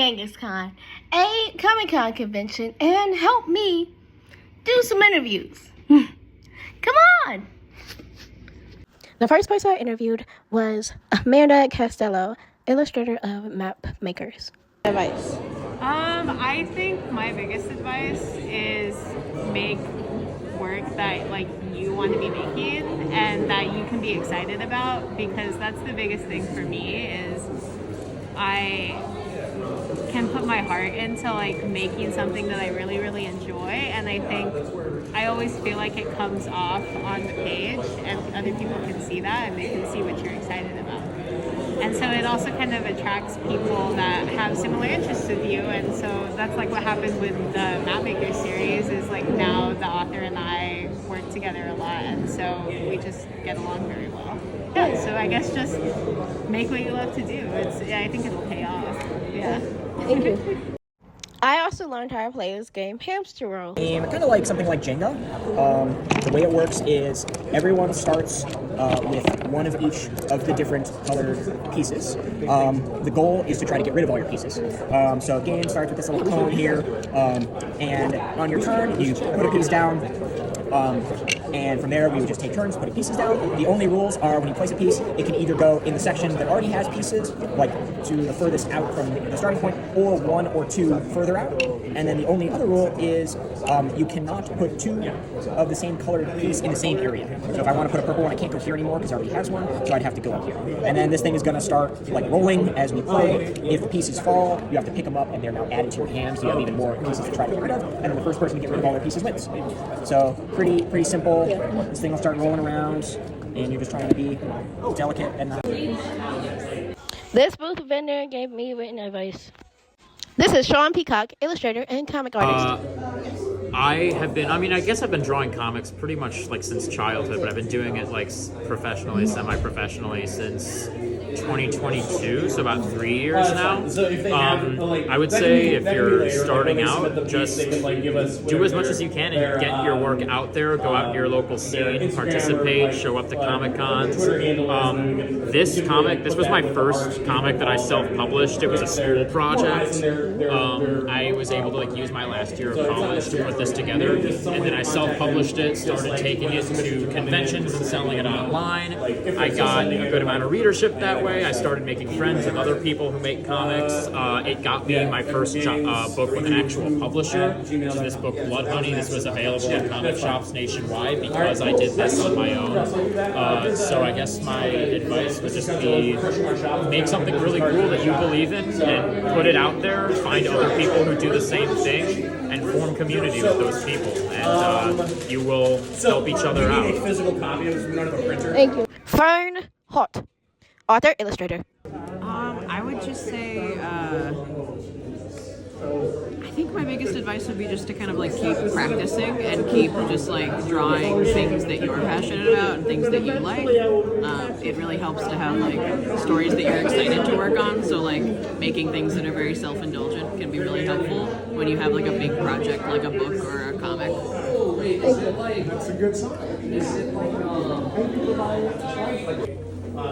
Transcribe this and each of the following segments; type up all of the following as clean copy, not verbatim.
Genghis Con, a Comic-Con convention, and help me do some interviews. Come on! The first person I interviewed was Amanda Castello, illustrator of Map Makers. Advice. I think my biggest advice is make work that you want to be making and that you can be excited about, because that's the biggest thing for me is I can put my heart into making something that I really, really enjoy, and I think I always feel like it comes off on the page and other people can see that and they can see what you're excited about. And so it also kind of attracts people that have similar interests with you, and so that's what happened with the Mapmaker series is now the author and I work together a lot, and so we just get along very well. Yeah, so I guess just make what you love to do. I think it'll pay off. Yeah. Thank you. I also learned how to play this game, Hamster Roll. Game, kind of like something like Jenga. The way it works is everyone starts with one of each of the different colored pieces. The goal is to try to get rid of all your pieces. So a game starts with this little cone here, and on your turn, you put a piece down, and from there we would just take turns putting pieces down. The only rules are when you place a piece, it can either go in the section that already has pieces, to the furthest out from the starting point, or one or two further out. And then the only other rule is you cannot put two of the same colored piece in the same area. So if I want to put a purple one, I can't go here anymore because it already has one, so I'd have to go up here. And then this thing is going to start rolling as we play. If the pieces fall, you have to pick them up and they're now added to your hand, so you have even more pieces to try to get rid of, and then the first person to get rid of all their pieces wins. So pretty simple. This thing will start rolling around, and you're just trying to be delicate and not. This booth vendor gave me written advice. This is Sean Peacock, illustrator and comic artist. I guess I've been drawing comics pretty much since childhood, but I've been doing it professionally, semi-professionally since 2022, so about 3 years now. I would say if you're starting out, just do as much as you can and get your work out there, go out to your local scene, participate, show up to Comic-Cons. This was my first comic that I self-published. It was a school project. I was able to use my last year of college to put this together, and then I self-published it, started taking it to conventions and selling it online. I got a good amount of readership that way. I started making friends with other people who make comics. It got me my first book with an actual publisher, which is this book, Blood Honey. This was available in comic shops nationwide because I did this on my own. So I guess my advice would just be make something really cool that you believe in and put it out there. Find other people who do the same thing and form community with those people, and you will help each other out. Thank you. Fern Hot, author, illustrator. I would just say, I think my biggest advice would be just to kind of keep practicing and keep just drawing things that you're passionate about and things that you like. It really helps to have stories that you're excited to work on. So making things that are very self-indulgent can be really helpful when you have a big project like a book or a comic. That's a good sign.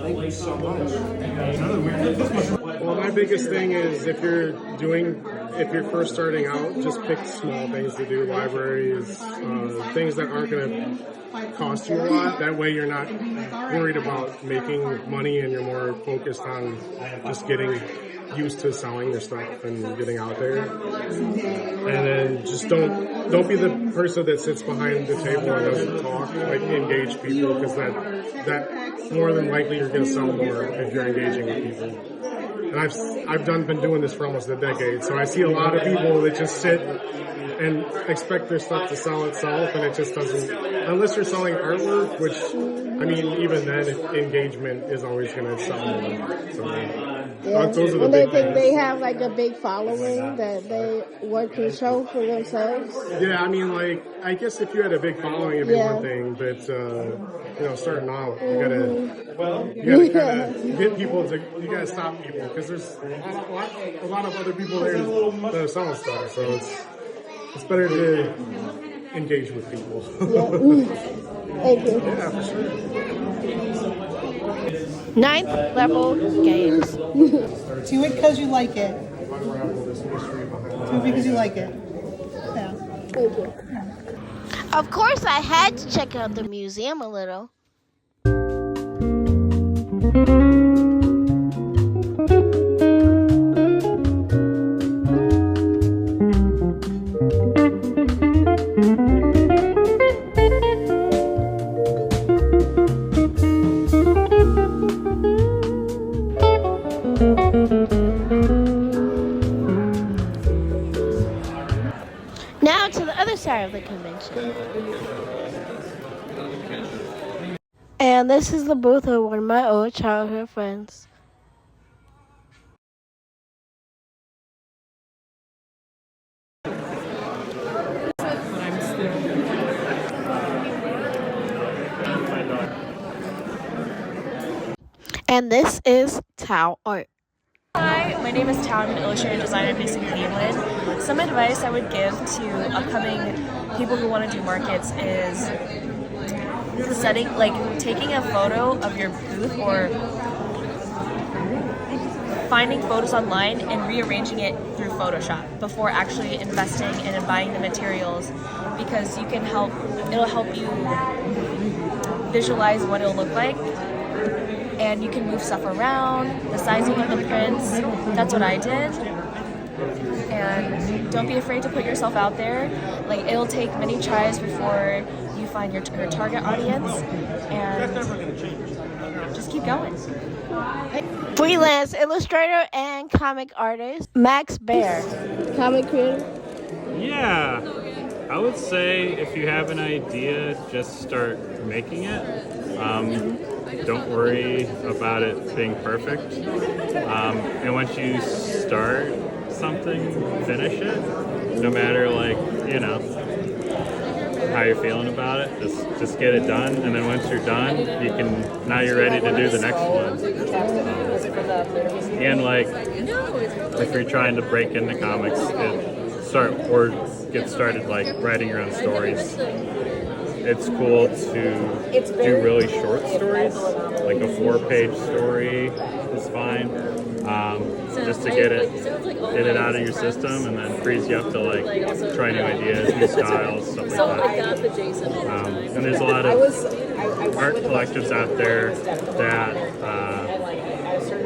Thank you so much. Well, my biggest thing is if you're first starting out, just pick small things to do, libraries, things that aren't going to cost you a lot. That way you're not worried about making money and you're more focused on just getting used to selling your stuff and getting out there. And then just don't be the person that sits behind the table and doesn't talk, engage people, because that more than likely you're going to sell more if you're engaging with people. And I've been doing this for almost a decade, so I see a lot of people that just sit and expect their stuff to sell itself, and it just doesn't, unless you're selling artwork, which, even then, engagement is always going to sell more. So, those are the big things. They have a big following that they want to show for themselves. Yeah, I guess if you had a big following, it'd be one thing, but starting out, you gotta kind of get people you gotta stop people, because there's a lot of other people there that are selling stuff, so it's better to engage with people. Thank you. Yeah, for sure. 9th level games. Do it because you like it. unravel this mystery behind it. Because you like it. Yeah. Thank you. Of course, I had to check out the museum a little. Now to the other side of the convention. And this is the booth of one of my old childhood friends. And this is Tao Art. Hi, my name is Tao. I'm an illustrator designer based in Cleveland. Some advice I would give to upcoming people who want to do markets is taking a photo of your booth or finding photos online and rearranging it through Photoshop before actually investing and buying the materials, because it'll help you visualize what it'll look like. And you can move stuff around, the sizing of the prints. That's what I did. And don't be afraid to put yourself out there. Like, it'll take many tries before you find your target audience, and just keep going. Freelance illustrator and comic artist Max Bear. Comic creator. Yeah, I would say if you have an idea, just start making it. Don't worry about it being perfect. And once you start something, finish it. No matter how you're feeling about it. Just get it done, and then once you're done, now you're ready to do the next one. And if you're trying to break into comics, get started writing your own stories. It's cool to do really short stories, like a 4-page story is fine, just to get it out of your system, and then frees you up to try new ideas, new styles, stuff like that. And there's a lot of art collectives out there that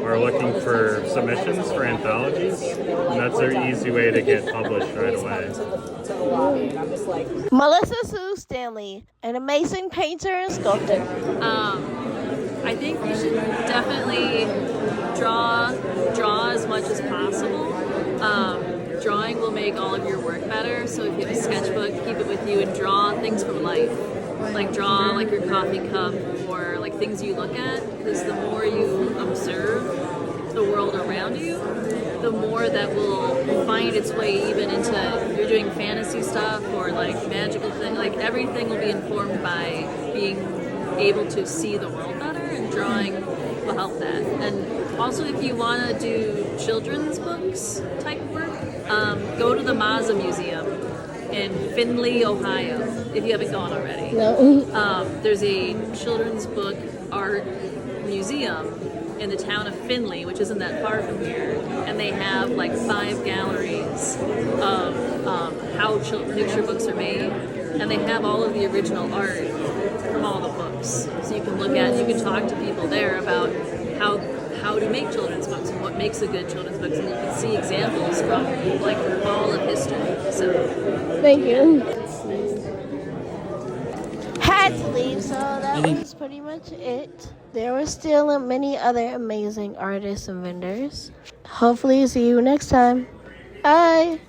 are looking for submissions for anthologies, and that's an easy way to get published right away. Melissa Sue Stanley, an amazing painter and sculptor. I think you should definitely draw as much as possible. Drawing will make all of your work better, so if you have a sketchbook, keep it with you and draw things from life. Draw your coffee cup or things you look at, because the more you observe the world around you, the more that will find its way even into, you're doing fantasy stuff or magical thing, everything will be informed by being able to see the world better, and drawing will help that. And also, if you want to do children's books type work, go to the Mazza Museum in Findlay, Ohio, if you haven't gone already. No. There's a children's book art museum in the town of Findlay, which isn't that far from here, and they have 5 galleries of how picture books are made, and they have all of the original art from all the books. So you can look at, you can talk to people there about how to make children's books and what makes a good children's books, and you can see examples from all of history. So thank you. Had to leave, so that was pretty much it. There were still many other amazing artists and vendors. Hopefully see you next time. Bye.